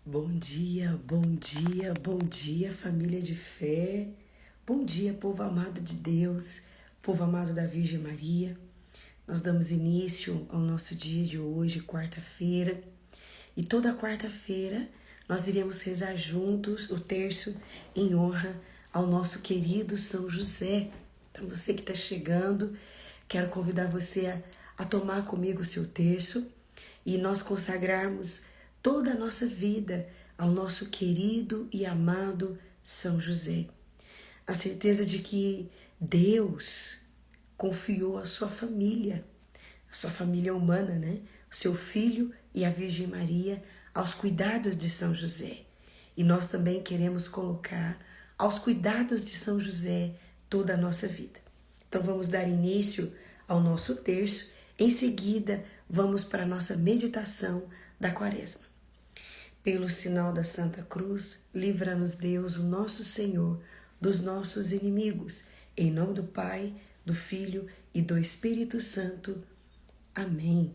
Bom dia, família de fé. Bom dia, povo amado de Deus, povo amado da Virgem Maria. Nós damos início ao nosso dia de hoje, quarta-feira. E toda quarta-feira nós iremos rezar juntos o terço em honra ao nosso querido São José. Então, você que está chegando, quero convidar você a tomar comigo o seu terço e nós consagrarmos toda a nossa vida ao nosso querido e amado São José. A certeza de que Deus confiou a sua família humana, né? O seu filho e a Virgem Maria aos cuidados de São José. E nós também queremos colocar aos cuidados de São José toda a nossa vida. Então vamos dar início ao nosso terço. Em seguida, vamos para a nossa meditação da Quaresma. Pelo sinal da Santa Cruz, livra-nos Deus, o nosso Senhor, dos nossos inimigos. Em nome do Pai, do Filho e do Espírito Santo. Amém.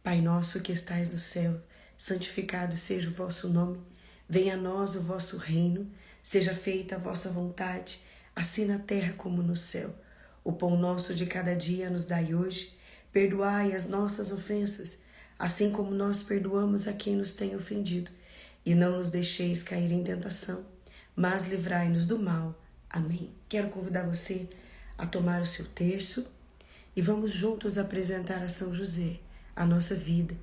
Pai nosso que estais no céu, santificado seja o vosso nome. Venha a nós o vosso reino. Seja feita a vossa vontade, assim na terra como no céu. O pão nosso de cada dia nos dai hoje. Perdoai as nossas ofensas, assim como nós perdoamos a quem nos tem ofendido. E não nos deixeis cair em tentação, mas livrai-nos do mal. Amém. Quero convidar você a tomar o seu terço e vamos juntos apresentar a São José a nossa vida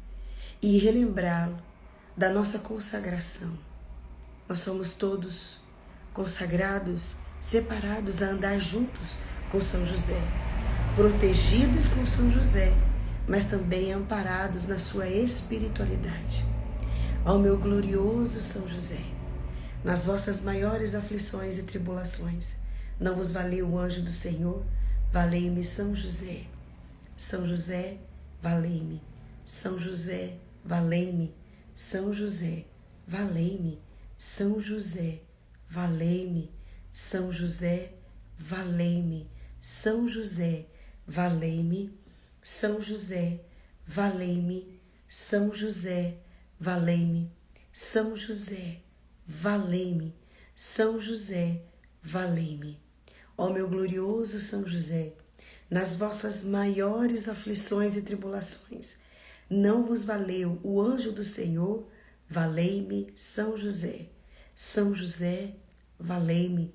e relembrá-lo da nossa consagração. Nós somos todos consagrados, separados a andar juntos com São José, protegidos com São José, mas também amparados na sua espiritualidade. Ó meu glorioso São José, nas vossas maiores aflições e tribulações, não vos valeu o anjo do Senhor? Valei-me São José. São José, valei-me. São José, valei-me. São José, valei-me. São José, valei-me. São José, valei-me. São José, valei-me. São José, valei-me. São José, valei-me. São José, valei-me. São José, valei-me. Ó meu glorioso São José, nas vossas maiores aflições e tribulações, não vos valeu o anjo do Senhor? Valei-me São José. São José, valei-me.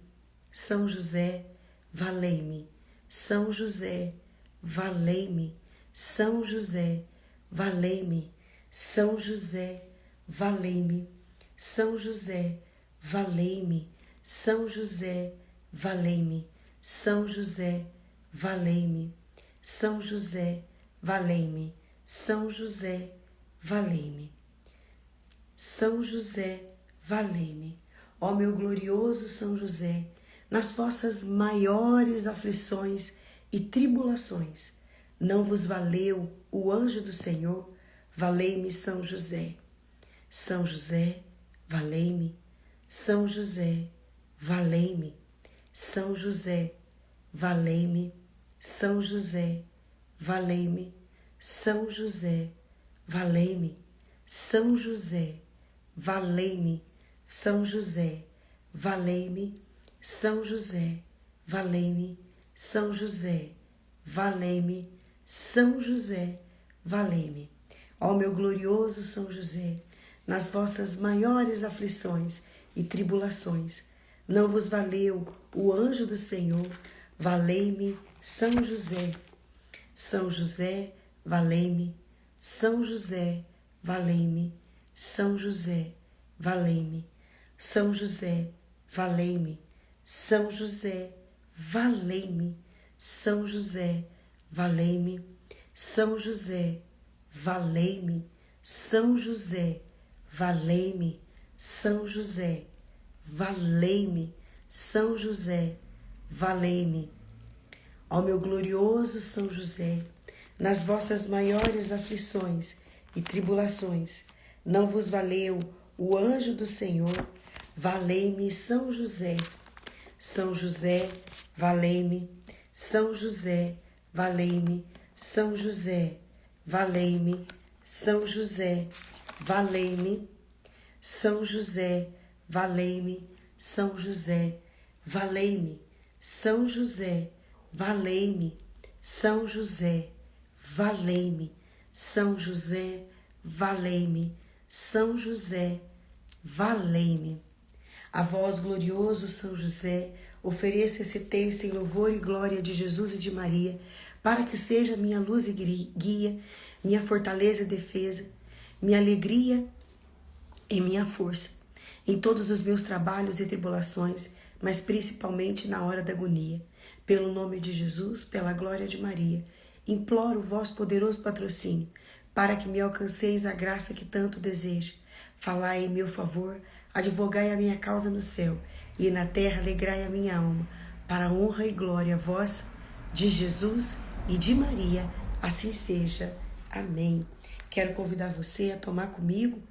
São José, valei-me. São José, valei-me. São José, valei-me. São José, valei-me. São José, valei-me. São José, valei-me. São José, valei-me. São José, valei-me. São José, valei-me. São José, valei-me. Ó meu glorioso São José, nas vossas maiores aflições e tribulações, não vos valeu o anjo do Senhor? Valei-me São José. São José, valei-me. São José, valei-me. São José, valei-me. São José, valei-me. São José, valei-me. São José, valei-me. São José, valei-me. São José, valei-me. São José, valei-me. São José, valei-me. Ó meu glorioso São José, nas vossas maiores aflições e tribulações, não vos valeu o anjo do Senhor? Valei-me São José. São José, valei-me. São José, valei-me. São José, valei-me. São José, valei-me. São José, valei-me. São José, valei-me. São José, valei-me. São José, valei-me. São José, valei-me. São José, valei-me. Ó meu glorioso São José, nas vossas maiores aflições e tribulações, não vos valeu o anjo do Senhor? Valei-me São José. São José, valei-me. São José, valei-me. São José, valei-me. São José, valei-me. São José, valei-me. São José, valei-me. São José, valei-me. São José, valei-me. São José, valei-me. São José, valei-me. A vós, glorioso São José, ofereço esse terço em louvor e glória de Jesus e de Maria, para que seja minha luz e guia, minha fortaleza e defesa, minha alegria e minha força, em todos os meus trabalhos e tribulações, mas principalmente na hora da agonia. Pelo nome de Jesus, pela glória de Maria, imploro o vosso poderoso patrocínio, para que me alcanceis a graça que tanto desejo. Falai em meu favor, advogai a minha causa no céu, e na terra alegrai a minha alma, para a honra e glória vossa, de Jesus e de Maria, assim seja. Amém. Quero convidar você a tomar comigo,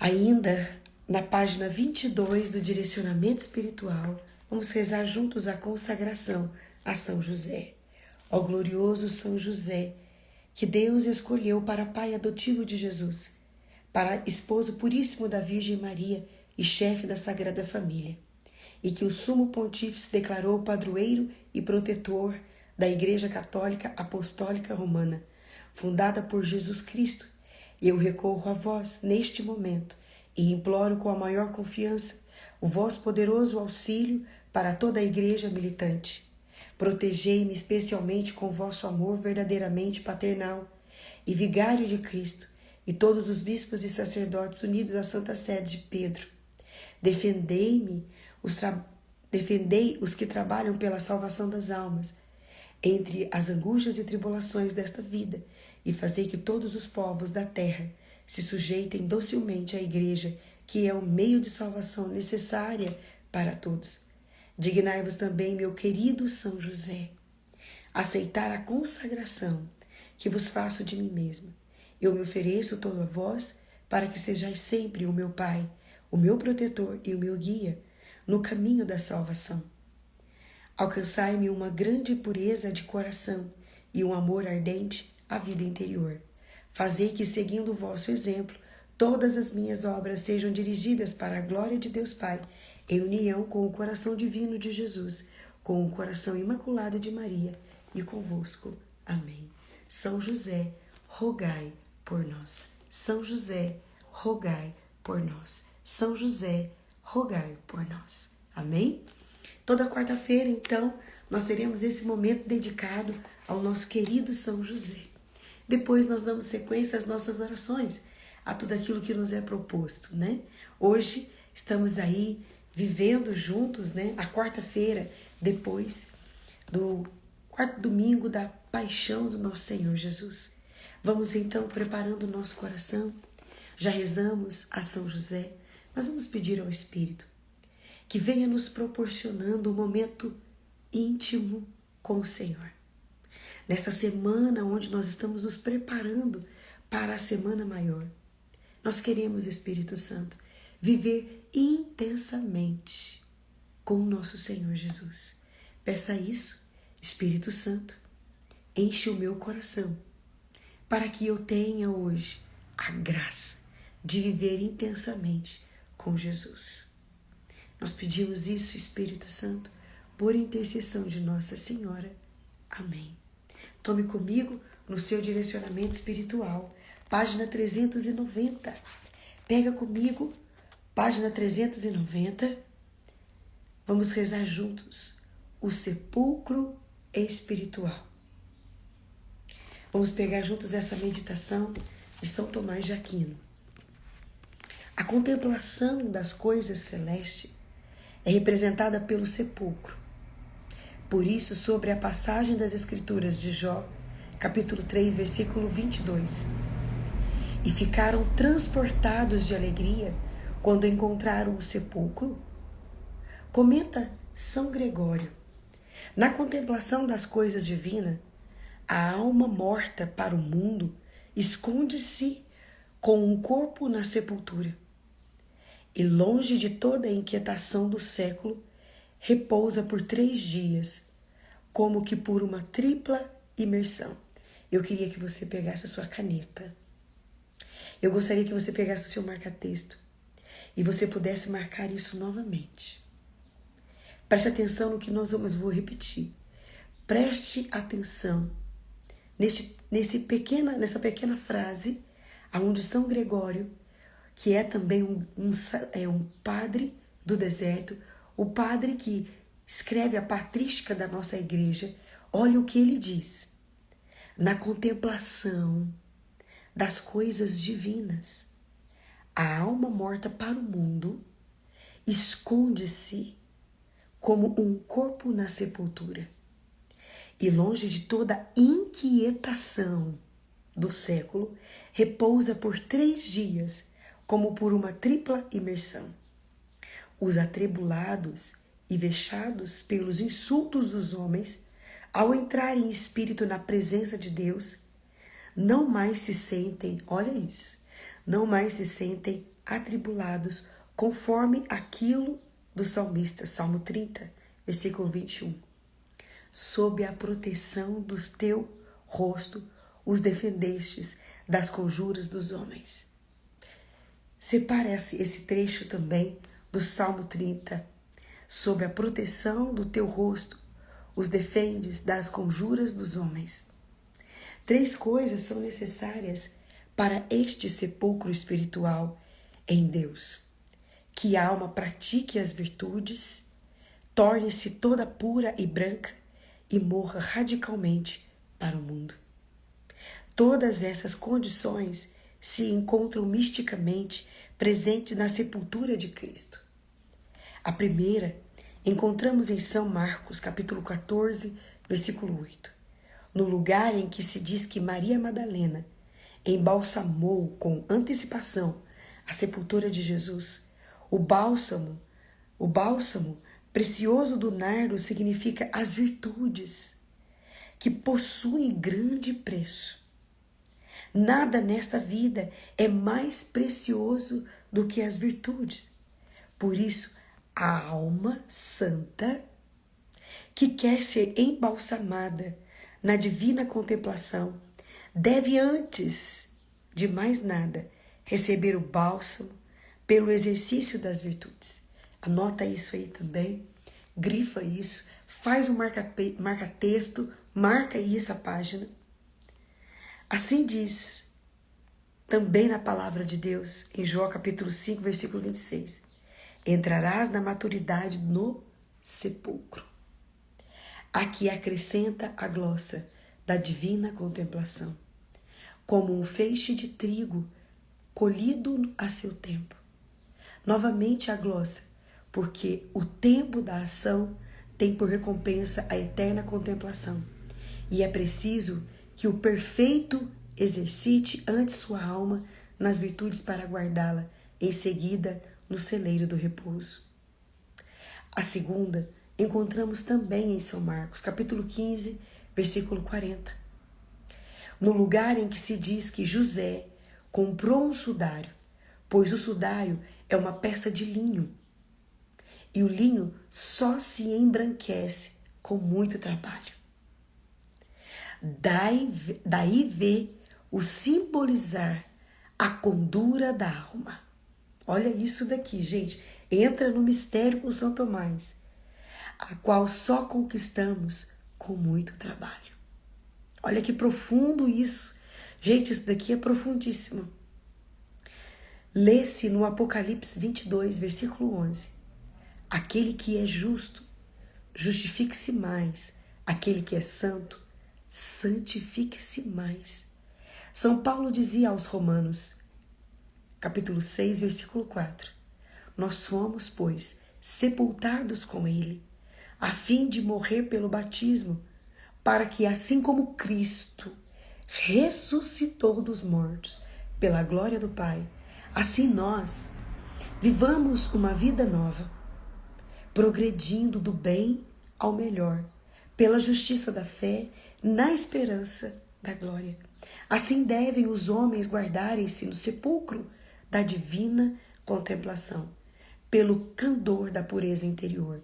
ainda na página 22 do Direcionamento Espiritual, vamos rezar juntos a consagração a São José. Ó glorioso São José, que Deus escolheu para pai adotivo de Jesus, para esposo puríssimo da Virgem Maria e chefe da Sagrada Família, e que o Sumo Pontífice declarou padroeiro e protetor da Igreja Católica Apostólica Romana, fundada por Jesus Cristo. Eu recorro a vós neste momento e imploro com a maior confiança o vosso poderoso auxílio para toda a Igreja militante. Protegei-me especialmente com vosso amor verdadeiramente paternal e vigário de Cristo, e todos os bispos e sacerdotes unidos à Santa Sede de Pedro. Defendei os que trabalham pela salvação das almas, entre as angústias e tribulações desta vida, e fazei que todos os povos da terra se sujeitem docilmente à Igreja, que é o meio de salvação necessária para todos. Dignai-vos também, meu querido São José, aceitar a consagração que vos faço de mim mesma. Eu me ofereço todo a vós, para que sejais sempre o meu Pai, o meu protetor e o meu guia no caminho da salvação. Alcançai-me uma grande pureza de coração e um amor ardente à vida interior. Fazei que, seguindo o vosso exemplo, todas as minhas obras sejam dirigidas para a glória de Deus Pai, em união com o coração divino de Jesus, com o coração imaculado de Maria e convosco. Amém. São José, rogai por nós. São José, rogai por nós. São José, rogai por nós. Amém? Toda quarta-feira, então, nós teremos esse momento dedicado ao nosso querido São José. Depois nós damos sequência às nossas orações, a tudo aquilo que nos é proposto, né? Hoje estamos aí vivendo juntos, né? A quarta-feira, depois do quarto domingo da paixão do nosso Senhor Jesus. Vamos então preparando o nosso coração. Já rezamos a São José, mas vamos pedir ao Espírito que venha nos proporcionando um momento íntimo com o Senhor. Nesta semana onde nós estamos nos preparando para a Semana Maior, nós queremos, Espírito Santo, viver intensamente com o nosso Senhor Jesus. Peça isso, Espírito Santo, enche o meu coração, para que eu tenha hoje a graça de viver intensamente com Jesus. Nós pedimos isso, Espírito Santo, por intercessão de Nossa Senhora. Amém. Tome comigo no seu direcionamento espiritual, página 390. Pega comigo, página 390. Vamos rezar juntos o sepulcro espiritual. Vamos pegar juntos essa meditação de São Tomás de Aquino. A contemplação das coisas celestes é representada pelo sepulcro. Por isso, sobre a passagem das Escrituras de Jó, capítulo 3, versículo 22, e ficaram transportados de alegria quando encontraram o sepulcro, comenta São Gregório: na contemplação das coisas divinas, a alma morta para o mundo esconde-se com um corpo na sepultura, e longe de toda a inquietação do século, repousa por 3 dias, como que por uma tripla imersão. Eu queria que você pegasse a sua caneta Eu gostaria que você pegasse o seu marca-texto e você pudesse marcar isso novamente. Preste atenção no que vou repetir. Preste atenção nessa pequena frase, onde São Gregório, que é também um padre do deserto, o padre que escreve a patrística da nossa igreja, olha o que ele diz. Na contemplação das coisas divinas, a alma morta para o mundo esconde-se como um corpo na sepultura. E longe de toda inquietação do século, repousa por 3 dias, como por uma tripla imersão. Os atribulados e vexados pelos insultos dos homens, ao entrar em espírito na presença de Deus, não mais se sentem, olha isso, não mais se sentem atribulados, conforme aquilo do salmista, Salmo 30, versículo 21. Sob a proteção do teu rosto, os defendestes das conjuras dos homens. Separa esse trecho também do Salmo 30. Sob a proteção do teu rosto, os defendes das conjuras dos homens. 3 coisas são necessárias para este sepulcro espiritual em Deus. Que a alma pratique as virtudes, torne-se toda pura e branca e morra radicalmente para o mundo. Todas essas condições se encontram misticamente presentes na sepultura de Cristo. A primeira encontramos em São Marcos, capítulo 14, versículo 8. No lugar em que se diz que Maria Madalena embalsamou com antecipação a sepultura de Jesus, o bálsamo precioso do nardo significa as virtudes, que possuem grande preço. Nada nesta vida é mais precioso do que as virtudes. Por isso, a alma santa, que quer ser embalsamada na divina contemplação, deve, antes de mais nada, receber o bálsamo pelo exercício das virtudes. Anota isso aí também, grifa isso, faz um marca-texto, marca aí essa página. Assim diz também na palavra de Deus, em João capítulo 5, versículo 26. Entrarás na maturidade no sepulcro. Aqui acrescenta a glosa da divina contemplação, como um feixe de trigo colhido a seu tempo. Novamente a glosa, porque o tempo da ação tem por recompensa a eterna contemplação, e é preciso que o perfeito exercite antes sua alma nas virtudes para guardá-la em seguida no celeiro do repouso. A segunda encontramos também em São Marcos, capítulo 15, versículo 40. No lugar em que se diz que José comprou um sudário, pois o sudário é uma peça de linho, e o linho só se embranquece com muito trabalho. Daí vê o simbolizar a condura da alma. Olha isso daqui, gente. Entra no mistério com São Tomás, a qual só conquistamos com muito trabalho. Olha que profundo isso. Gente, isso daqui é profundíssimo. Lê-se no Apocalipse 22, versículo 11. Aquele que é justo, justifique-se mais. Aquele que é santo, santifique-se mais. São Paulo dizia aos Romanos, capítulo 6, versículo 4. Nós fomos, pois, sepultados com ele, a fim de morrer pelo batismo, para que, assim como Cristo ressuscitou dos mortos pela glória do Pai, assim nós vivamos uma vida nova, progredindo do bem ao melhor, pela justiça da fé, na esperança da glória. Assim devem os homens guardarem-se no sepulcro da divina contemplação, pelo candor da pureza interior.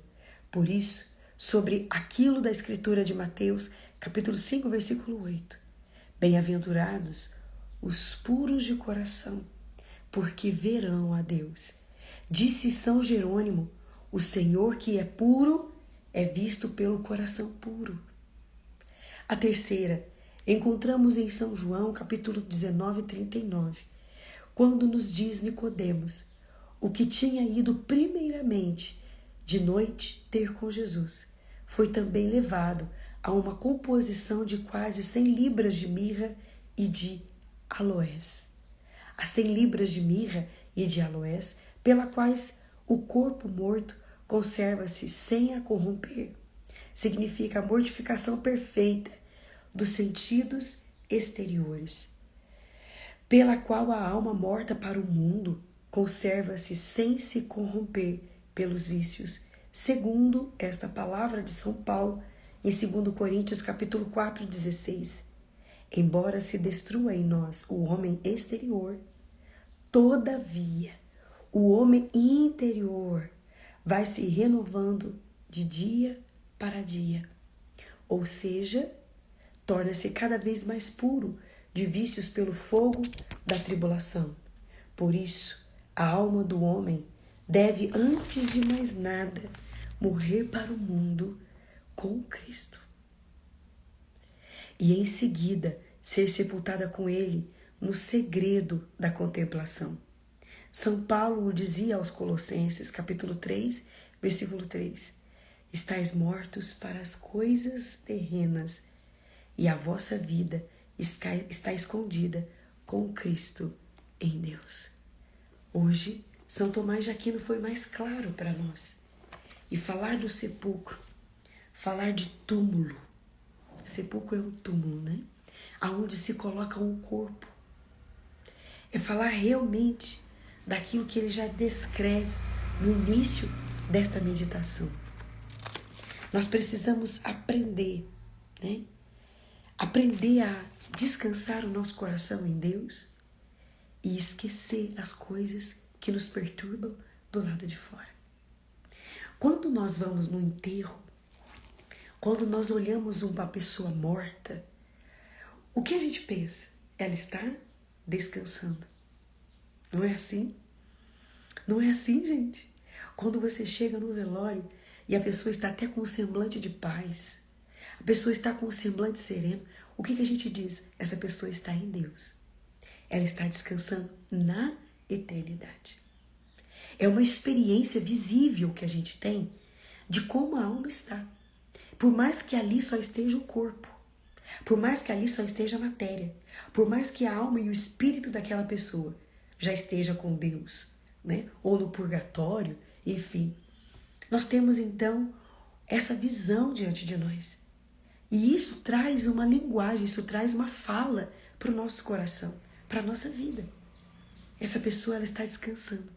Por isso, sobre aquilo da escritura de Mateus, capítulo 5, versículo 8. Bem-aventurados os puros de coração, porque verão a Deus. Disse São Jerônimo: o Senhor que é puro é visto pelo coração puro. A terceira, encontramos em São João, capítulo 19, 39, quando nos diz Nicodemos, o que tinha ido primeiramente de noite ter com Jesus, foi também levado a uma composição de quase 100 libras de mirra e de aloés. As 100 libras de mirra e de aloés, pela quais o corpo morto conserva-se sem a corromper. Significa a mortificação perfeita dos sentidos exteriores, pela qual a alma morta para o mundo conserva-se sem se corromper pelos vícios, segundo esta palavra de São Paulo em 2 Coríntios capítulo 4, 16. Embora se destrua em nós o homem exterior, todavia o homem interior vai se renovando de dia para dia, ou seja, torna-se cada vez mais puro de vícios pelo fogo da tribulação. Por isso, a alma do homem deve, antes de mais nada, morrer para o mundo com Cristo. E em seguida, ser sepultada com Ele no segredo da contemplação. São Paulo dizia aos Colossenses, capítulo 3, versículo 3, estais mortos para as coisas terrenas, e a vossa vida está escondida com Cristo em Deus. Hoje, São Tomás de Aquino foi mais claro para nós. E falar do sepulcro, falar de túmulo. Sepulcro é um túmulo, né? Aonde se coloca um corpo. É falar realmente daquilo que ele já descreve no início desta meditação. Nós precisamos aprender, né? Aprender a descansar o nosso coração em Deus e esquecer as coisas que nos perturbam do lado de fora. Quando nós vamos no enterro, quando nós olhamos uma pessoa morta, o que a gente pensa? Ela está descansando. Não é assim? Não é assim, gente? Quando você chega no velório e a pessoa está até com um semblante de paz, a pessoa está com um semblante sereno, o que a gente diz? Essa pessoa está em Deus. Ela está descansando na eternidade. É uma experiência visível que a gente tem de como a alma está. Por mais que ali só esteja o corpo, por mais que ali só esteja a matéria, por mais que a alma e o espírito daquela pessoa já esteja com Deus, né? Ou no purgatório, enfim. Nós temos então essa visão diante de nós. E isso traz uma linguagem, isso traz uma fala para o nosso coração, para a nossa vida. Essa pessoa ela está descansando.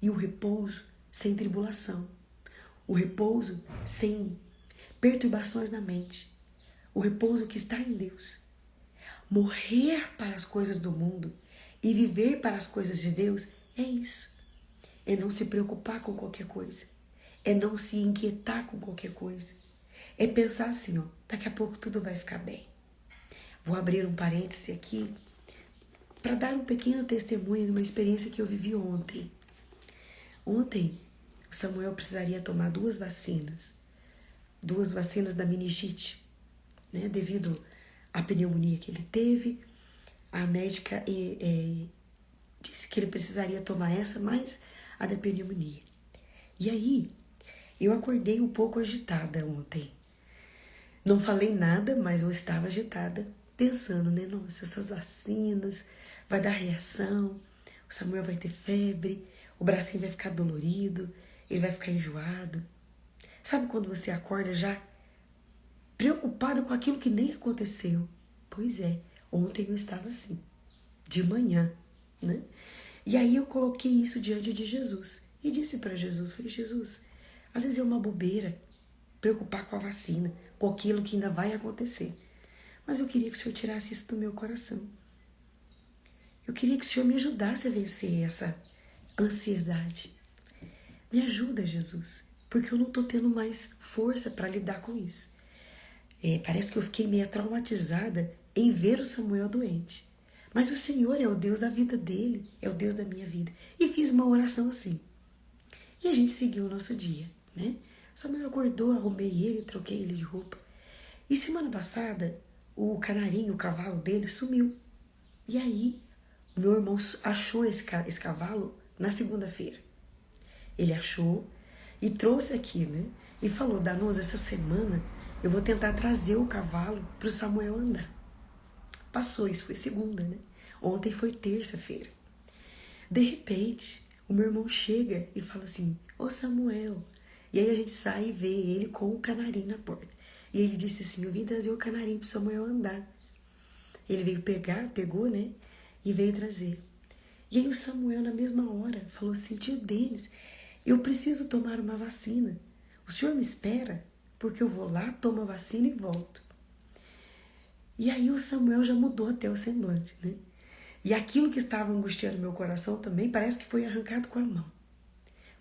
E o repouso sem tribulação. O repouso sem perturbações na mente. O repouso que está em Deus. Morrer para as coisas do mundo e viver para as coisas de Deus é isso. É não se preocupar com qualquer coisa. É não se inquietar com qualquer coisa. É pensar assim, ó, daqui a pouco tudo vai ficar bem. Vou abrir um parêntese aqui para dar um pequeno testemunho de uma experiência que eu vivi ontem. Ontem, o Samuel precisaria tomar 2 vacinas. 2 vacinas da meningite, né? Devido à pneumonia que ele teve, a médica disse que ele precisaria tomar essa, mais a da pneumonia. E aí, eu acordei um pouco agitada ontem. Não falei nada, mas eu estava agitada, pensando, né? Nossa, essas vacinas, vai dar reação, o Samuel vai ter febre, o bracinho vai ficar dolorido, ele vai ficar enjoado. Sabe quando você acorda já preocupado com aquilo que nem aconteceu? Pois é, ontem eu estava assim, de manhã, né? E aí eu coloquei isso diante de Jesus e disse para Jesus, falei, Jesus, às vezes é uma bobeira preocupar com a vacina, com aquilo que ainda vai acontecer. Mas eu queria que o Senhor tirasse isso do meu coração. Eu queria que o Senhor me ajudasse a vencer essa ansiedade. Me ajuda, Jesus, porque eu não estou tendo mais força para lidar com isso. Parece que eu fiquei meio traumatizada em ver o Samuel doente. Mas o Senhor é o Deus da vida dele, é o Deus da minha vida. E fiz uma oração assim. E a gente seguiu o nosso dia, né? Samuel acordou, arrumei ele, troquei ele de roupa. E semana passada, o canarinho, o cavalo dele, sumiu. E aí, o meu irmão achou esse cavalo na segunda-feira. Ele achou e trouxe aqui, né? E falou, Danusa, essa semana eu vou tentar trazer o cavalo para o Samuel andar. Passou, isso foi segunda, né? Ontem foi terça-feira. De repente, o meu irmão chega e fala assim, ô Samuel. E aí a gente sai e vê ele com o canarinho na porta. E ele disse assim, eu vim trazer o canarinho pro Samuel andar. Ele veio pegou, né? E veio trazer. E aí o Samuel, na mesma hora, falou assim, tio Denis, eu preciso tomar uma vacina. O senhor me espera? Porque eu vou lá, tomo a vacina e volto. E aí o Samuel já mudou até o semblante, né? E aquilo que estava angustiando meu coração também parece que foi arrancado com a mão.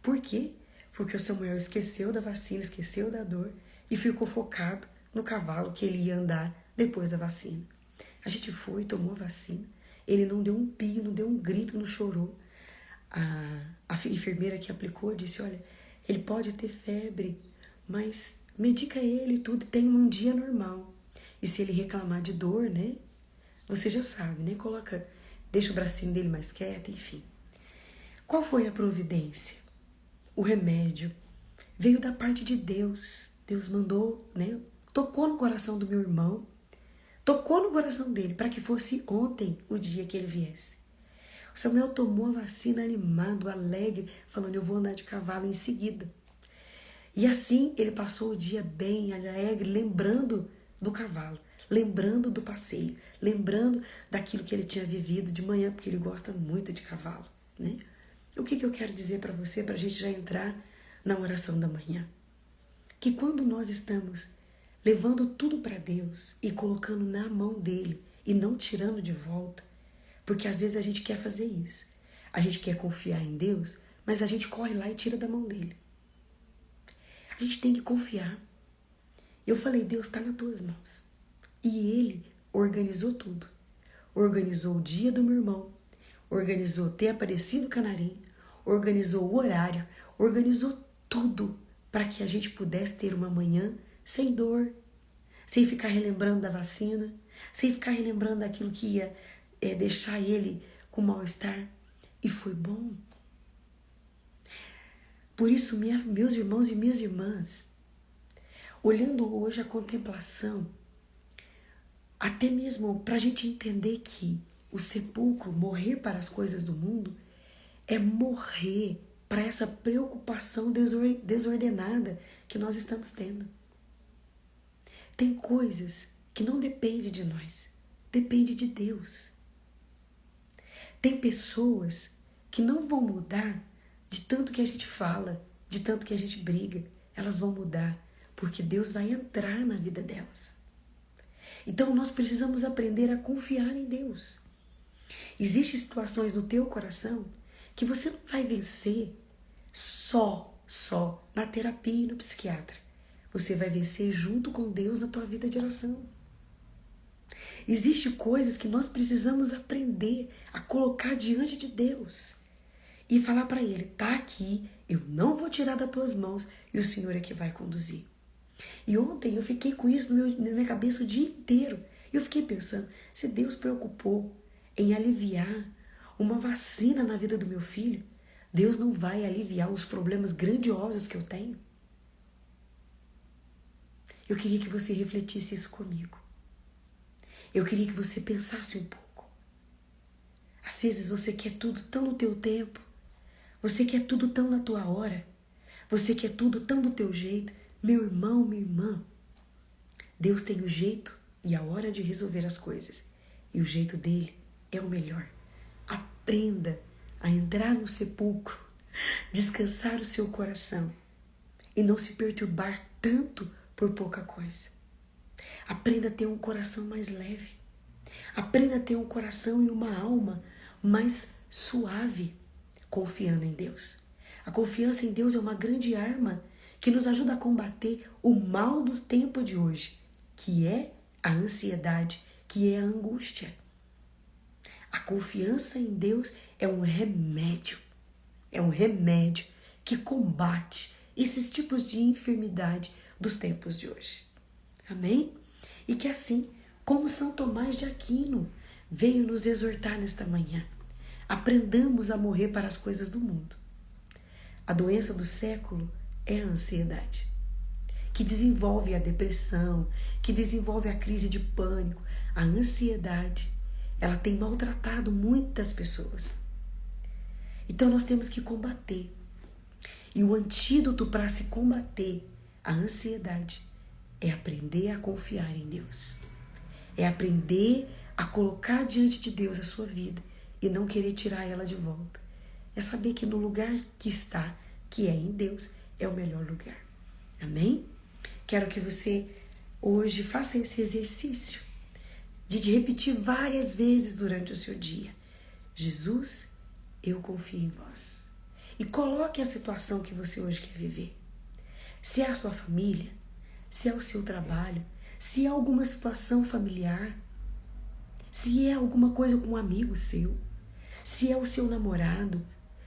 Por quê? Porque o Samuel esqueceu da vacina, esqueceu da dor e ficou focado no cavalo que ele ia andar depois da vacina. A gente foi, tomou a vacina. Ele não deu um pio, não deu um grito, não chorou. A enfermeira que aplicou disse, olha, ele pode ter febre, mas medica ele e tudo, tem um dia normal. E se ele reclamar de dor, né? Você já sabe, né? Deixa o bracinho dele mais quieto, enfim. Qual foi a providência? O remédio veio da parte de Deus. Deus mandou, né? Tocou no coração do meu irmão, tocou no coração dele para que fosse ontem o dia que ele viesse. O Samuel tomou a vacina animado, alegre, falando, eu vou andar de cavalo em seguida. E assim ele passou o dia bem, alegre, lembrando do cavalo, lembrando do passeio, lembrando daquilo que ele tinha vivido de manhã, porque ele gosta muito de cavalo, né? O que eu quero dizer para você, para a gente já entrar na oração da manhã? Que quando nós estamos levando tudo para Deus e colocando na mão dele e não tirando de volta, porque às vezes a gente quer fazer isso. A gente quer confiar em Deus, mas a gente corre lá e tira da mão dele. A gente tem que confiar. Eu falei, Deus está nas tuas mãos. E ele organizou tudo. Organizou o dia do meu irmão, organizou ter aparecido o canarinho, organizou o horário, organizou tudo para que a gente pudesse ter uma manhã sem dor, sem ficar relembrando da vacina, sem ficar relembrando daquilo que ia deixar ele com mal-estar. E foi bom. Por isso, meus irmãos e minhas irmãs, olhando hoje a contemplação, até mesmo para a gente entender que o sepulcro, morrer para as coisas do mundo, é morrer para essa preocupação desordenada que nós estamos tendo. Tem coisas que não dependem de nós, depende de Deus. Tem pessoas que não vão mudar de tanto que a gente fala, de tanto que a gente briga. Elas vão mudar porque Deus vai entrar na vida delas. Então nós precisamos aprender a confiar em Deus. Existem situações no teu coração que você não vai vencer só na terapia e no psiquiatra. Você vai vencer junto com Deus na tua vida de oração. Existem coisas que nós precisamos aprender a colocar diante de Deus e falar para Ele, tá aqui, eu não vou tirar das tuas mãos e o Senhor é que vai conduzir. E ontem eu fiquei com isso na minha cabeça o dia inteiro. E eu fiquei pensando, se Deus preocupou em aliviar uma vacina na vida do meu filho, Deus não vai aliviar os problemas grandiosos que eu tenho? Eu queria que você refletisse isso comigo. Eu queria que você pensasse um pouco. Às vezes você quer tudo tão no teu tempo, você quer tudo tão na tua hora, você quer tudo tão do teu jeito. Meu irmão, minha irmã, Deus tem o jeito e a hora de resolver as coisas. E o jeito dele é o melhor. Aprenda a entrar no sepulcro, descansar o seu coração e não se perturbar tanto por pouca coisa. Aprenda a ter um coração mais leve. Aprenda a ter um coração e uma alma mais suave, confiando em Deus. A confiança em Deus é uma grande arma que nos ajuda a combater o mal do tempo de hoje, que é a ansiedade, que é a angústia. A confiança em Deus é um remédio. É um remédio que combate esses tipos de enfermidade dos tempos de hoje. Amém? E que assim, como São Tomás de Aquino veio nos exortar nesta manhã, aprendamos a morrer para as coisas do mundo. A doença do século é a ansiedade, que desenvolve a depressão, que desenvolve a crise de pânico. A ansiedade, ela tem maltratado muitas pessoas. Então nós temos que combater. E o antídoto para se combater a ansiedade é aprender a confiar em Deus. É aprender a colocar diante de Deus a sua vida e não querer tirar ela de volta. É saber que no lugar que está, que é em Deus, é o melhor lugar. Amém? Quero que você hoje faça esse exercício de repetir várias vezes durante o seu dia. Jesus, eu confio em vós. E coloque a situação que você hoje quer viver. Se é a sua família, se é o seu trabalho, se é alguma situação familiar, se é alguma coisa com um amigo seu, se é o seu namorado,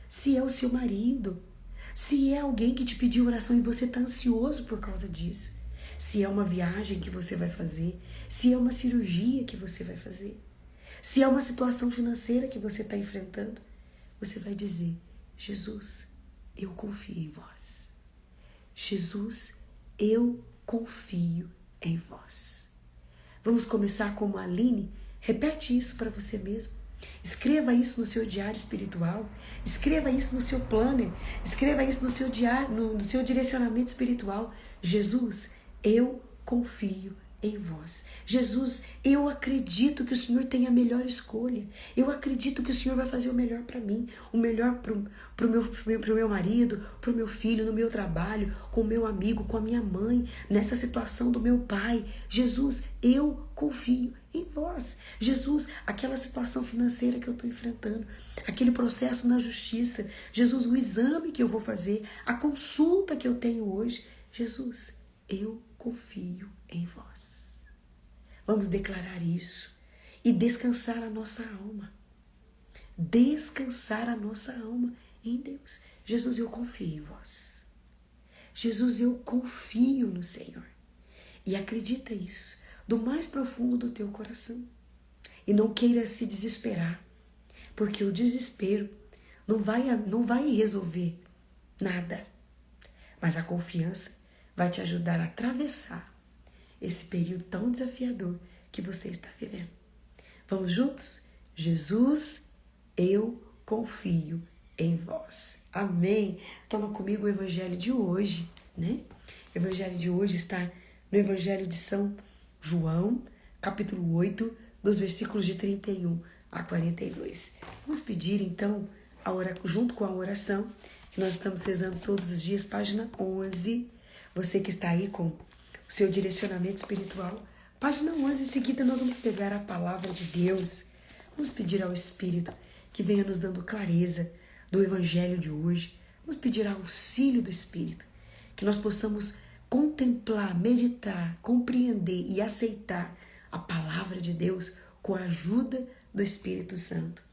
se é o seu marido, se é alguém que te pediu oração e você está ansioso por causa disso, se é uma viagem que você vai fazer, se é uma cirurgia que você vai fazer, se é uma situação financeira que você está enfrentando, você vai dizer: Jesus, eu confio em vós. Jesus, eu confio em vós. Vamos começar como a Aline. Repete isso para você mesmo. Escreva isso no seu diário espiritual. Escreva isso no seu planner. Escreva isso no seu diário, no seu direcionamento espiritual. Jesus, eu confio em vós. Jesus, eu acredito que o Senhor tem a melhor escolha. Eu acredito que o Senhor vai fazer o melhor para mim, o melhor para o meu marido, para o meu filho, no meu trabalho, com o meu amigo, com a minha mãe, nessa situação do meu pai. Jesus, eu confio em vós. Jesus, aquela situação financeira que eu estou enfrentando, aquele processo na justiça, Jesus, o exame que eu vou fazer, a consulta que eu tenho hoje, Jesus, eu confio em vós. Vamos declarar isso e descansar a nossa alma. Descansar a nossa alma em Deus. Jesus, eu confio em vós. Jesus, eu confio no Senhor. E acredita isso do mais profundo do teu coração. E não queira se desesperar, porque o desespero não vai resolver nada. Mas a confiança vai te ajudar a atravessar esse período tão desafiador que você está vivendo. Vamos juntos? Jesus, eu confio em vós. Amém? Toma comigo o evangelho de hoje, né? O evangelho de hoje está no Evangelho de São João, capítulo 8, dos versículos de 31 a 42. Vamos pedir então, junto com a oração, que nós estamos rezando todos os dias, página 11. Você que está aí com o seu direcionamento espiritual, página 11, em seguida nós vamos pegar a palavra de Deus. Vamos pedir ao Espírito que venha nos dando clareza do Evangelho de hoje. Vamos pedir auxílio do Espírito, que nós possamos contemplar, meditar, compreender e aceitar a palavra de Deus com a ajuda do Espírito Santo.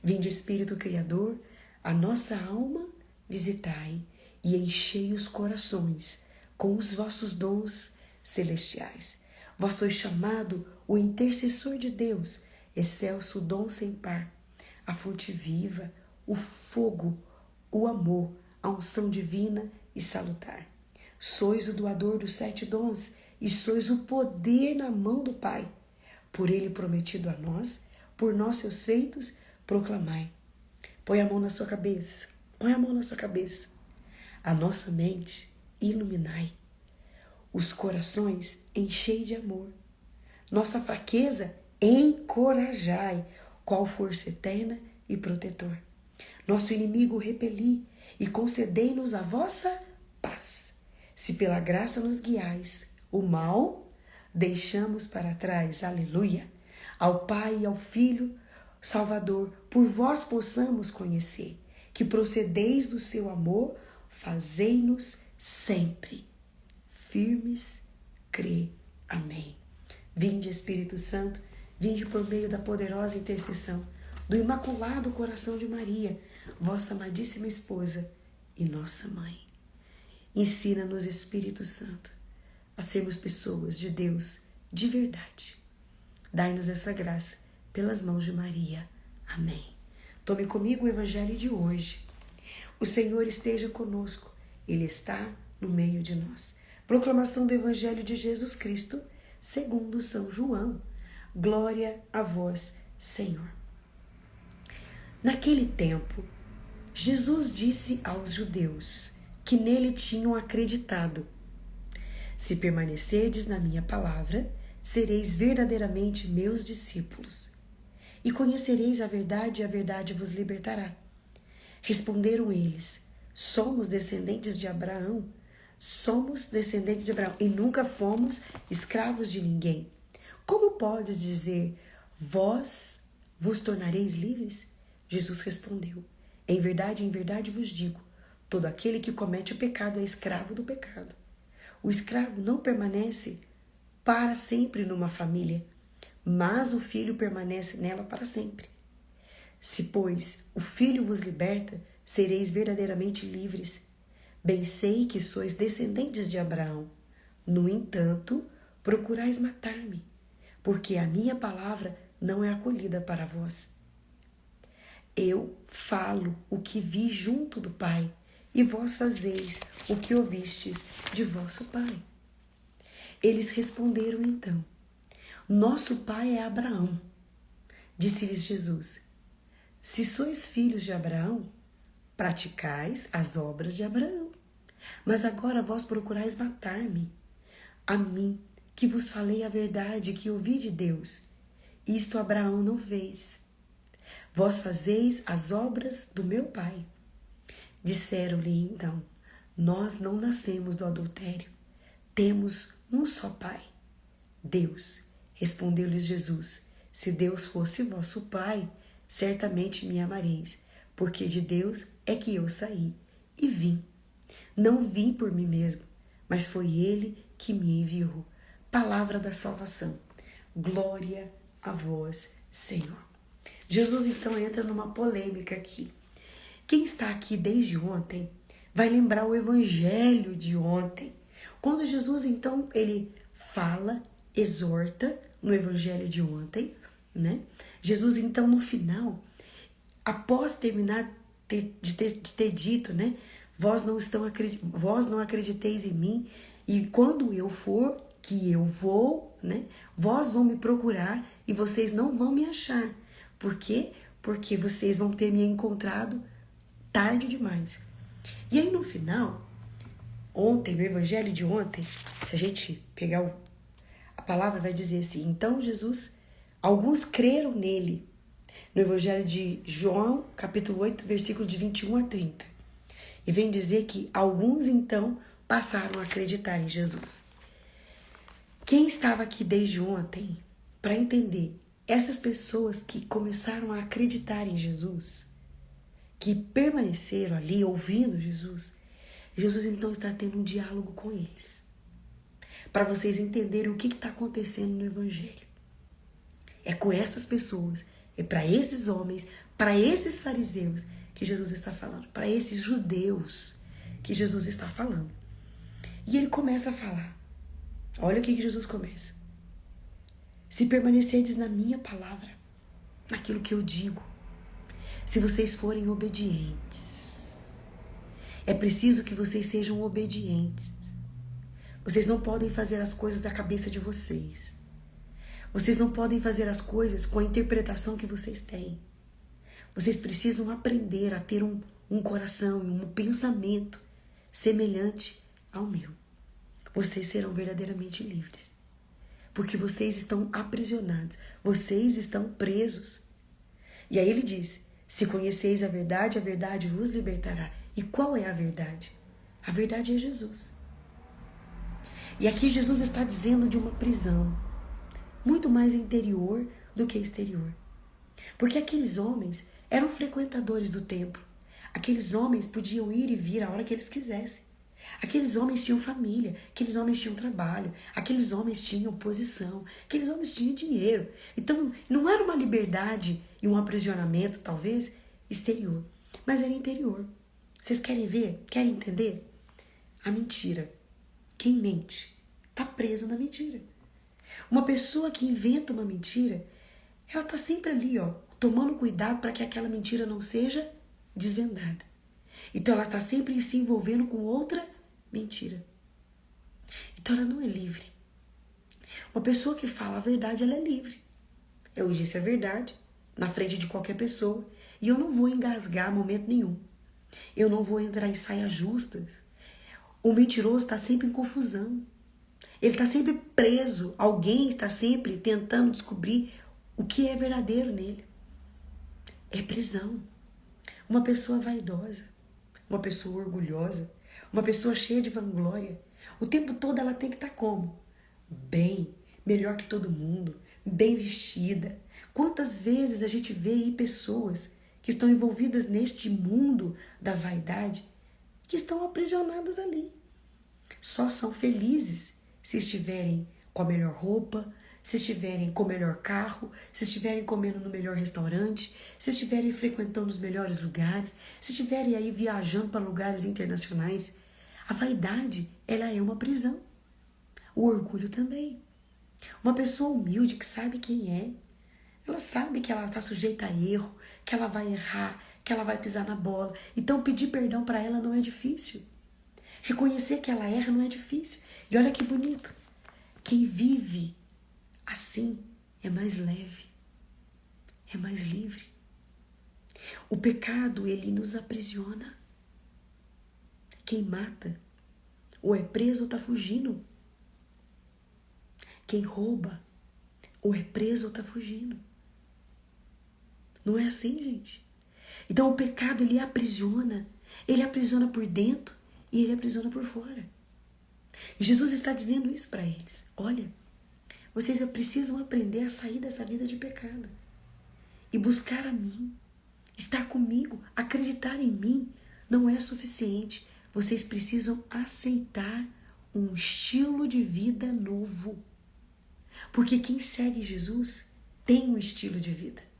Vinde, Espírito Criador, a nossa alma visitai e enchei os corações com os vossos dons celestiais. Vós sois chamado o intercessor de Deus, excelso dom sem par, a fonte viva, o fogo, o amor, a unção divina e salutar. Sois o doador dos 7 dons e sois o poder na mão do Pai. Por ele prometido a nós, por nós seus feitos, proclamai. Põe a mão na sua cabeça, põe a mão na sua cabeça. A nossa mente iluminai. Os corações enchei de amor. Nossa fraqueza encorajai, qual força eterna e protetor. Nosso inimigo repeli e concedei-nos a vossa paz. Se pela graça nos guiais, o mal deixamos para trás. Aleluia! Ao Pai e ao Filho, Salvador, por vós possamos conhecer, que procedeis do seu amor, fazei-nos sempre firmes, crer. Amém. Vinde, Espírito Santo, vinde por meio da poderosa intercessão do Imaculado Coração de Maria, vossa amadíssima esposa e nossa mãe. Ensina-nos, Espírito Santo, a sermos pessoas de Deus de verdade. Dai-nos essa graça pelas mãos de Maria. Amém. Tome comigo o Evangelho de hoje. O Senhor esteja conosco. Ele está no meio de nós. Proclamação do Evangelho de Jesus Cristo, segundo São João. Glória a vós, Senhor. Naquele tempo, Jesus disse aos judeus que nele tinham acreditado: se permanecerdes na minha palavra, sereis verdadeiramente meus discípulos, e conhecereis a verdade, e a verdade vos libertará. Responderam eles: somos descendentes de Abraão, e nunca fomos escravos de ninguém. Como podes dizer, vós vos tornareis livres? Jesus respondeu: em verdade vos digo, todo aquele que comete o pecado é escravo do pecado. O escravo não permanece para sempre numa família, mas o filho permanece nela para sempre. Se, pois, o filho vos liberta, sereis verdadeiramente livres. Bem sei que sois descendentes de Abraão. No entanto, procurais matar-me, porque a minha palavra não é acolhida para vós. Eu falo o que vi junto do Pai, e vós fazeis o que ouvistes de vosso pai. Eles responderam então: nosso pai é Abraão. Disse-lhes Jesus: se sois filhos de Abraão, praticais as obras de Abraão. Mas agora vós procurais matar-me, a mim, que vos falei a verdade que ouvi de Deus. Isto Abraão não fez. Vós fazeis as obras do meu pai. Disseram-lhe então: nós não nascemos do adultério. Temos um só pai, Deus. Respondeu-lhes Jesus: se Deus fosse vosso pai, certamente me amareis, porque de Deus é que eu saí e vim. Não vim por mim mesmo, mas foi Ele que me enviou. Palavra da salvação. Glória a vós, Senhor. Jesus então entra numa polêmica aqui. Quem está aqui desde ontem vai lembrar o Evangelho de ontem. Quando Jesus então ele fala, exorta no Evangelho de ontem, né? Jesus então no final, após terminar de ter dito, né? Vós não acrediteis em mim, e quando eu for, que eu vou, né? Vós vão me procurar e vocês não vão me achar. Por quê? Porque vocês vão ter me encontrado tarde demais. E aí no final, ontem, no Evangelho de ontem, se a gente pegar a palavra, vai dizer assim: então Jesus, alguns creram nele. No Evangelho de João, capítulo 8, versículo de 21 a 30. E vem dizer que alguns então passaram a acreditar em Jesus. Quem estava aqui desde ontem para entender essas pessoas que começaram a acreditar em Jesus, que permaneceram ali ouvindo Jesus, Jesus então está tendo um diálogo com eles, para vocês entenderem o que está acontecendo no Evangelho. É com essas pessoas, é para esses homens, para esses fariseus que Jesus está falando, para esses judeus que Jesus está falando. E ele começa a falar. Olha o que Jesus começa. Se permanecerdes na minha palavra, naquilo que eu digo, se vocês forem obedientes, é preciso que vocês sejam obedientes. Vocês não podem fazer as coisas da cabeça de vocês. Vocês não podem fazer as coisas com a interpretação que vocês têm. Vocês precisam aprender a ter um coração e um pensamento semelhante ao meu. Vocês serão verdadeiramente livres. Porque vocês estão aprisionados. Vocês estão presos. E aí ele diz: se conheceis a verdade vos libertará. E qual é a verdade? A verdade é Jesus. E aqui Jesus está dizendo de uma prisão muito mais interior do que exterior. Porque aqueles homens eram frequentadores do templo. Aqueles homens podiam ir e vir a hora que eles quisessem. Aqueles homens tinham família, aqueles homens tinham trabalho, aqueles homens tinham posição, aqueles homens tinham dinheiro. Então, não era uma liberdade e um aprisionamento, talvez, exterior, mas era interior. Vocês querem ver? Querem entender? A mentira. Quem mente está preso na mentira. Uma pessoa que inventa uma mentira, ela está sempre ali, ó, tomando cuidado para que aquela mentira não seja desvendada. Então ela está sempre se envolvendo com outra mentira. Então ela não é livre. Uma pessoa que fala a verdade, ela é livre. Eu disse a verdade na frente de qualquer pessoa e eu não vou engasgar em momento nenhum. Eu não vou entrar em saias justas. O mentiroso está sempre em confusão. Ele está sempre preso. Alguém está sempre tentando descobrir o que é verdadeiro nele. É prisão. Uma pessoa vaidosa, uma pessoa orgulhosa, uma pessoa cheia de vanglória, o tempo todo ela tem que estar como? Bem, melhor que todo mundo, bem vestida. Quantas vezes a gente vê aí pessoas que estão envolvidas neste mundo da vaidade, que estão aprisionadas ali. Só são felizes se estiverem com a melhor roupa, se estiverem com o melhor carro, se estiverem comendo no melhor restaurante, se estiverem frequentando os melhores lugares, se estiverem aí viajando para lugares internacionais. A vaidade, ela é uma prisão. O orgulho também. Uma pessoa humilde que sabe quem é, ela sabe que ela está sujeita a erro, que ela vai errar, que ela vai pisar na bola. Então pedir perdão para ela não é difícil. Reconhecer que ela erra não é difícil. E olha que bonito. Quem vive assim é mais leve, é mais livre. O pecado, ele nos aprisiona. Quem mata, ou é preso ou está fugindo. Quem rouba, ou é preso ou está fugindo. Não é assim, gente? Então o pecado, ele aprisiona por dentro e ele aprisiona por fora. E Jesus está dizendo isso para eles. Olha, vocês precisam aprender a sair dessa vida de pecado e buscar a mim, estar comigo, acreditar em mim não é suficiente. Vocês precisam aceitar um estilo de vida novo. Porque quem segue Jesus tem um estilo de vida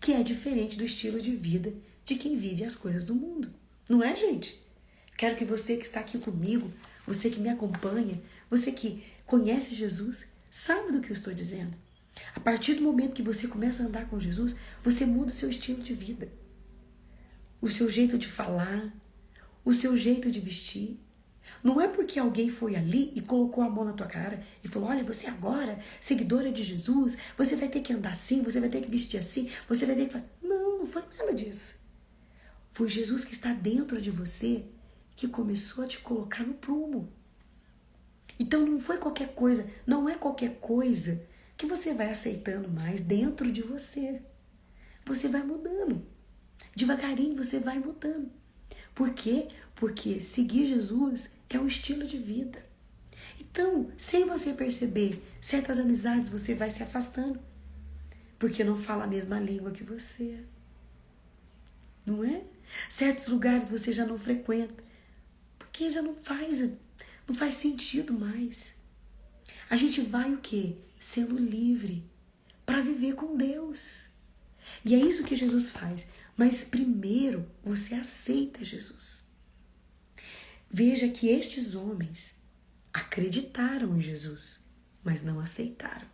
que é diferente do estilo de vida de quem vive as coisas do mundo. Não é, gente? Quero que você que está aqui comigo, você que me acompanha, você que conhece Jesus, sabe do que eu estou dizendo. A partir do momento que você começa a andar com Jesus, você muda o seu estilo de vida. O seu jeito de falar, o seu jeito de vestir. Não é porque alguém foi ali e colocou a mão na tua cara e falou, olha, você agora, seguidora de Jesus, você vai ter que andar assim, você vai ter que vestir assim, você vai ter que... Não foi nada disso. Foi Jesus que está dentro de você que começou a te colocar no prumo. Então não foi qualquer coisa, não é qualquer coisa que você vai aceitando mais dentro de você. Você vai mudando. Devagarinho você vai mudando. Por quê? Porque seguir Jesus é um estilo de vida. Então, sem você perceber, certas amizades você vai se afastando. Porque não fala a mesma língua que você. Não é? Certos lugares você já não frequenta. Porque já não faz sentido mais. A gente vai o quê? Sendo livre para viver com Deus. E é isso que Jesus faz. Mas primeiro você aceita Jesus. Veja que estes homens acreditaram em Jesus, mas não aceitaram.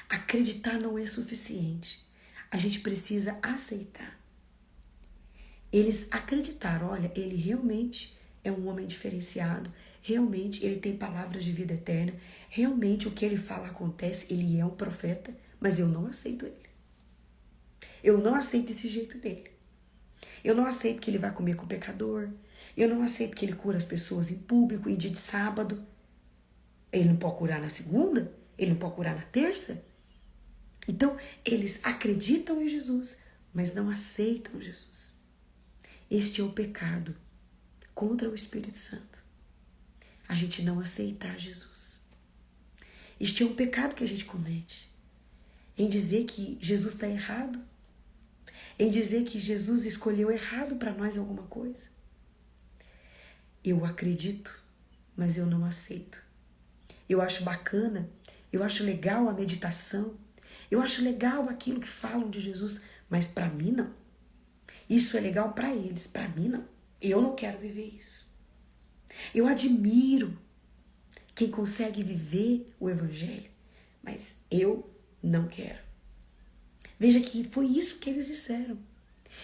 Acreditar não é suficiente. A gente precisa aceitar. Eles acreditaram, olha, ele realmente é um homem diferenciado, realmente ele tem palavras de vida eterna, realmente o que ele fala acontece, ele é um profeta, mas eu não aceito ele. Eu não aceito esse jeito dele. Eu não aceito que ele vai comer com o pecador. Eu não aceito que ele cura as pessoas em público, em dia de sábado. Ele não pode curar na segunda? Ele não pode curar na terça? Então, eles acreditam em Jesus, mas não aceitam Jesus. Este é o pecado contra o Espírito Santo. A gente não aceitar Jesus. Este é um pecado que a gente comete. Em dizer que Jesus está errado. Em dizer que Jesus escolheu errado para nós alguma coisa. Eu acredito, mas eu não aceito. Eu acho bacana, eu acho legal a meditação, eu acho legal aquilo que falam de Jesus, mas para mim não. Isso é legal para eles, para mim não. Eu não quero viver isso. Eu admiro quem consegue viver o Evangelho, mas eu não quero. Veja que foi isso que eles disseram.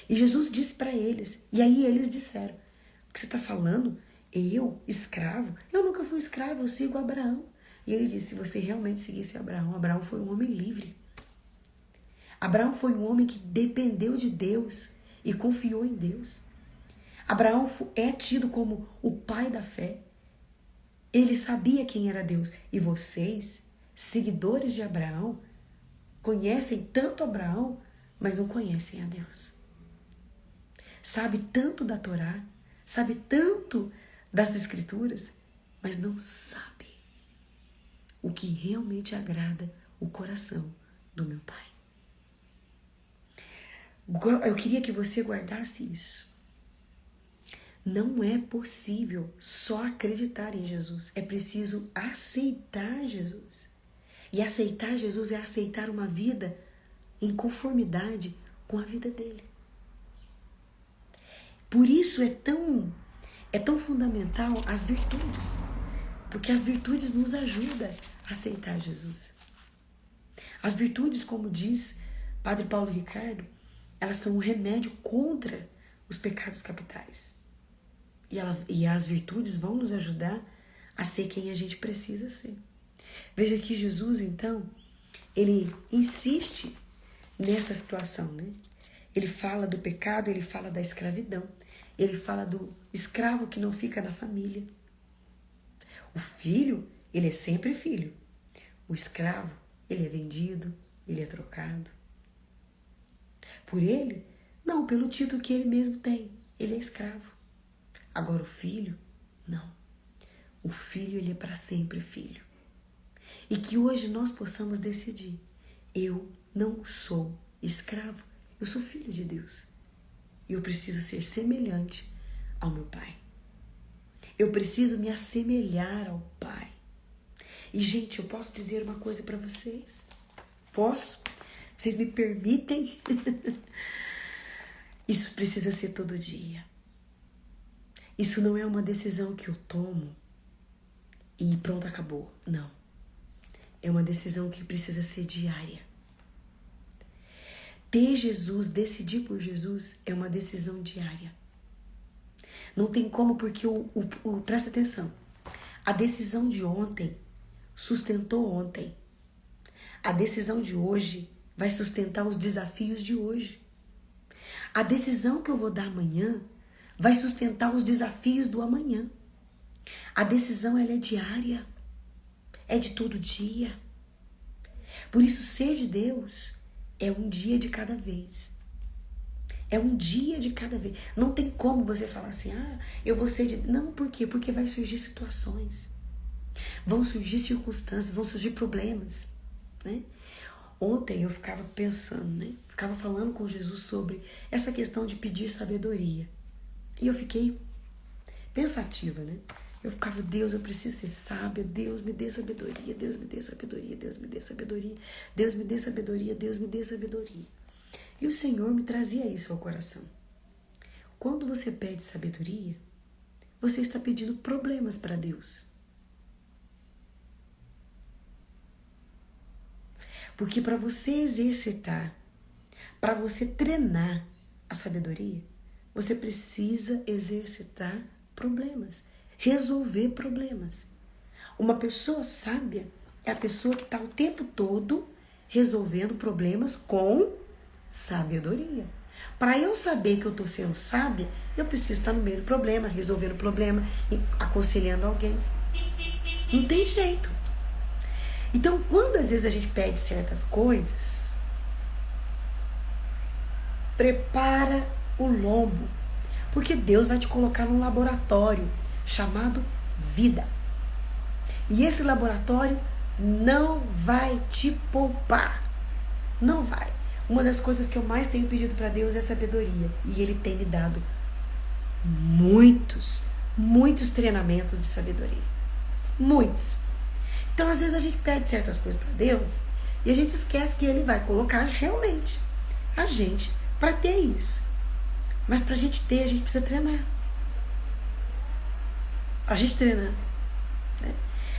E Jesus disse para eles, e aí eles disseram: o que você está falando? Eu, escravo? Eu nunca fui escravo, eu sigo Abraão. E ele disse: se você realmente seguisse Abraão, Abraão foi um homem livre. Abraão foi um homem que dependeu de Deus e confiou em Deus. Abraão é tido como o pai da fé. Ele sabia quem era Deus. E vocês, seguidores de Abraão, conhecem tanto Abraão, mas não conhecem a Deus. Sabe tanto da Torá, sabe tanto das Escrituras, mas não sabe o que realmente agrada o coração do meu Pai. Eu queria que você guardasse isso. Não é possível só acreditar em Jesus. É preciso aceitar Jesus. E aceitar Jesus é aceitar uma vida em conformidade com a vida dele. Por isso é tão fundamental as virtudes. Porque as virtudes nos ajudam a aceitar Jesus. As virtudes, como diz Padre Paulo Ricardo, elas são um remédio contra os pecados capitais. E as virtudes vão nos ajudar a ser quem a gente precisa ser. Veja que Jesus, então, ele insiste nessa situação, né? Ele fala do pecado, ele fala da escravidão, ele fala do escravo que não fica na família. O filho, ele é sempre filho. O escravo, ele é vendido, ele é trocado. Por ele? Não, pelo título que ele mesmo tem. Ele é escravo. Agora o filho, não. O filho, ele é para sempre filho. E que hoje nós possamos decidir: eu não sou escravo, eu sou filho de Deus. E eu preciso ser semelhante ao meu Pai. Eu preciso me assemelhar ao Pai. E, gente, eu posso dizer uma coisa para vocês? Posso? Vocês me permitem? Isso precisa ser todo dia. Isso não é uma decisão que eu tomo e pronto, acabou. Não. É uma decisão que precisa ser diária. Ter Jesus, decidir por Jesus, é uma decisão diária. Não tem como, porque presta atenção. A decisão de ontem sustentou ontem. A decisão de hoje vai sustentar os desafios de hoje. A decisão que eu vou dar amanhã vai sustentar os desafios do amanhã. A decisão, ela é diária. É de todo dia. Por isso, ser de Deus é um dia de cada vez. É um dia de cada vez. Não tem como você falar assim: eu vou ser de... Não, por quê? Porque vai surgir situações. Vão surgir circunstâncias, vão surgir problemas, né? Ontem eu ficava pensando, né? Ficava falando com Jesus sobre essa questão de pedir sabedoria. E eu fiquei pensativa, né? Eu ficava: Deus, eu preciso ser sábia, Deus me dê sabedoria, Deus me dê sabedoria, Deus me dê sabedoria, Deus me dê sabedoria, Deus me dê sabedoria. E o Senhor me trazia isso ao coração. Quando você pede sabedoria, você está pedindo problemas para Deus. Porque para você exercitar, para você treinar a sabedoria, você precisa exercitar problemas, resolver problemas. Uma pessoa sábia é a pessoa que está o tempo todo resolvendo problemas com sabedoria. Para eu saber que eu estou sendo sábia, eu preciso estar no meio do problema, resolvendo o problema, aconselhando alguém. Não tem jeito. Então, quando às vezes a gente pede certas coisas, prepara o lombo, porque Deus vai te colocar num laboratório chamado vida. E esse laboratório não vai te poupar. Não vai. Uma das coisas que eu mais tenho pedido para Deus é sabedoria. E Ele tem me dado muitos muitos treinamentos de sabedoria. Muitos. Então, às vezes, a gente pede certas coisas para Deus e a gente esquece que Ele vai colocar realmente a gente para ter isso. Mas para a gente ter, a gente precisa treinar. A gente treinar. Né?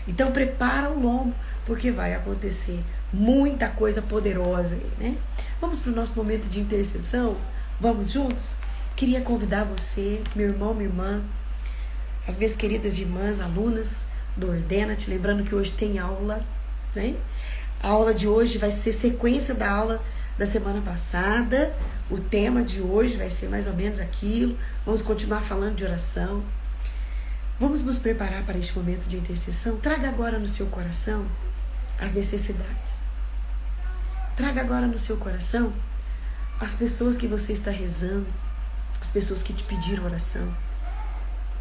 Então, prepara o lombo, porque vai acontecer muita coisa poderosa aí, né? Vamos para o nosso momento de intercessão? Vamos juntos? Queria convidar você, meu irmão, minha irmã, as minhas queridas irmãs, alunas do Ordena-te, lembrando que hoje tem aula, né? A aula de hoje vai ser sequência da aula da semana passada. O tema de hoje vai ser mais ou menos aquilo. Vamos continuar falando de oração. Vamos nos preparar para este momento de intercessão. Traga agora no seu coração as necessidades. Traga agora no seu coração as pessoas que você está rezando, as pessoas que te pediram oração,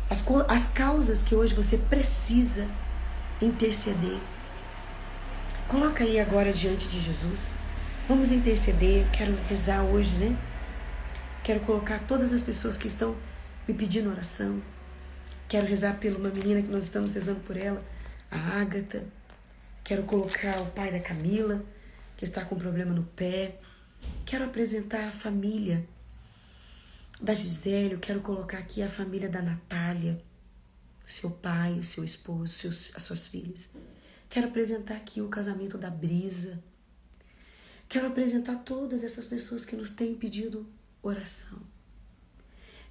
as causas que hoje você precisa interceder. Coloca aí agora diante de Jesus. Vamos interceder. Quero rezar hoje, né? Quero colocar todas as pessoas que estão me pedindo oração. Quero rezar por uma menina que nós estamos rezando por ela, a Ágata. Quero colocar o pai da Camila, que está com problema no pé. Quero apresentar a família da Gisele. Eu quero colocar aqui a família da Natália, o seu pai, o seu esposo, as suas filhas. Quero apresentar aqui o casamento da Brisa. Quero apresentar todas essas pessoas que nos têm pedido oração.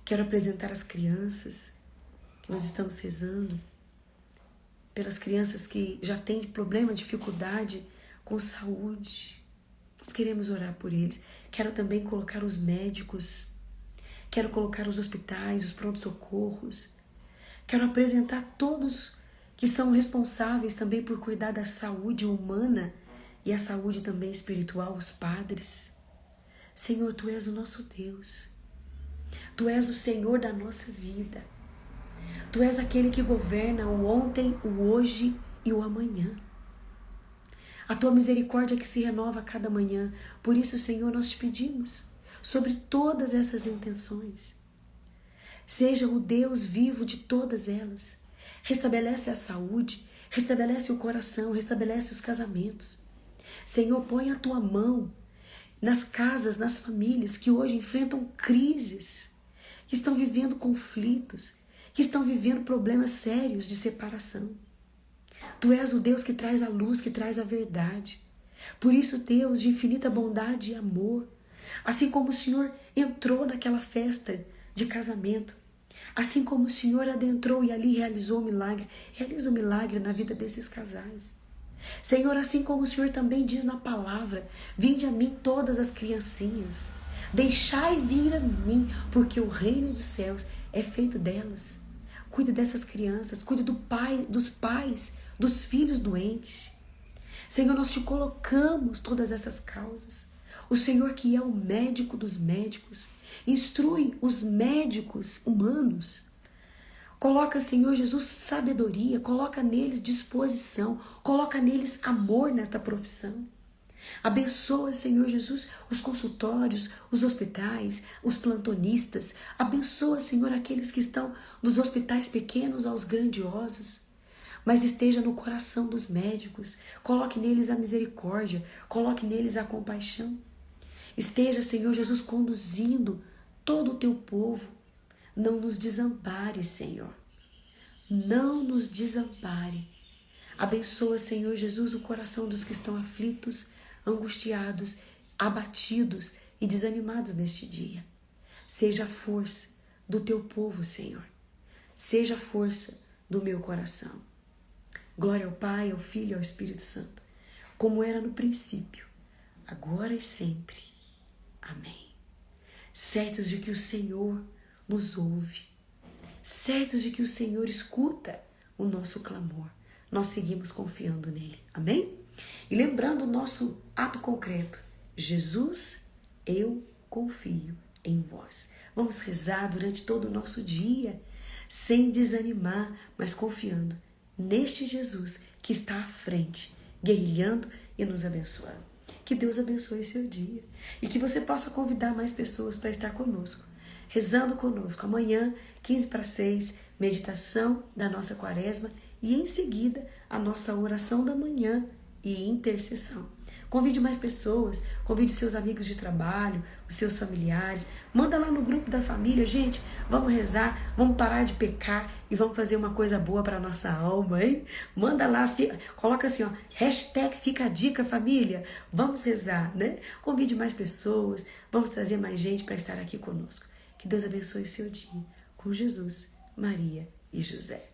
Quero apresentar as crianças que nós estamos rezando, pelas crianças que já têm problema, dificuldade com saúde. Nós queremos orar por eles. Quero também colocar os médicos. Quero colocar os hospitais, os prontos-socorros. Quero apresentar todos que são responsáveis também por cuidar da saúde humana e a saúde também espiritual, os padres. Senhor, Tu és o nosso Deus. Tu és o Senhor da nossa vida. Tu és aquele que governa o ontem, o hoje e o amanhã. A Tua misericórdia que se renova a cada manhã. Por isso, Senhor, nós te pedimos sobre todas essas intenções. Seja o Deus vivo de todas elas. Restabelece a saúde, restabelece o coração, restabelece os casamentos. Senhor, põe a Tua mão nas casas, nas famílias que hoje enfrentam crises, que estão vivendo conflitos, que estão vivendo problemas sérios de separação. Tu és o Deus que traz a luz, que traz a verdade. Por isso, Deus de infinita bondade e amor, assim como o Senhor entrou naquela festa de casamento, assim como o Senhor adentrou e ali realizou o milagre, realiza o milagre na vida desses casais. Senhor, assim como o Senhor também diz na palavra, vinde a mim todas as criancinhas, deixai vir a mim, porque o reino dos céus é feito delas. Cuide dessas crianças, cuide dos pais, dos filhos doentes. Senhor, nós te colocamos todas essas causas. O Senhor que é o médico dos médicos, instrui os médicos humanos. Coloca, Senhor Jesus, sabedoria, coloca neles disposição, coloca neles amor nesta profissão. Abençoa, Senhor Jesus, os consultórios, os hospitais, os plantonistas. Abençoa, Senhor, aqueles que estão dos hospitais pequenos aos grandiosos. Mas esteja no coração dos médicos. Coloque neles a misericórdia, coloque neles a compaixão. Esteja, Senhor Jesus, conduzindo todo o teu povo. Não nos desampare, Senhor. Não nos desampare. Abençoa, Senhor Jesus, o coração dos que estão aflitos, angustiados, abatidos e desanimados neste dia. Seja a força do teu povo, Senhor. Seja a força do meu coração. Glória ao Pai, ao Filho e ao Espírito Santo, como era no princípio, agora e sempre. Amém. Certos de que o Senhor nos ouve, certos de que o Senhor escuta o nosso clamor, nós seguimos confiando nele. Amém? E lembrando o nosso ato concreto, Jesus, eu confio em vós. Vamos rezar durante todo o nosso dia, sem desanimar, mas confiando neste Jesus que está à frente, guerrilhando e nos abençoando. Que Deus abençoe o seu dia e que você possa convidar mais pessoas para estar conosco rezando conosco. Amanhã, 15 para 6, meditação da nossa quaresma e em seguida a nossa oração da manhã e intercessão. Convide mais pessoas, convide seus amigos de trabalho, os seus familiares, manda lá no grupo da família, gente, vamos rezar, vamos parar de pecar e vamos fazer uma coisa boa para a nossa alma, hein? Manda lá, coloca assim, ó, hashtag fica a dica família, vamos rezar, né? Convide mais pessoas, vamos trazer mais gente para estar aqui conosco. Que Deus abençoe o seu dia, com Jesus, Maria e José.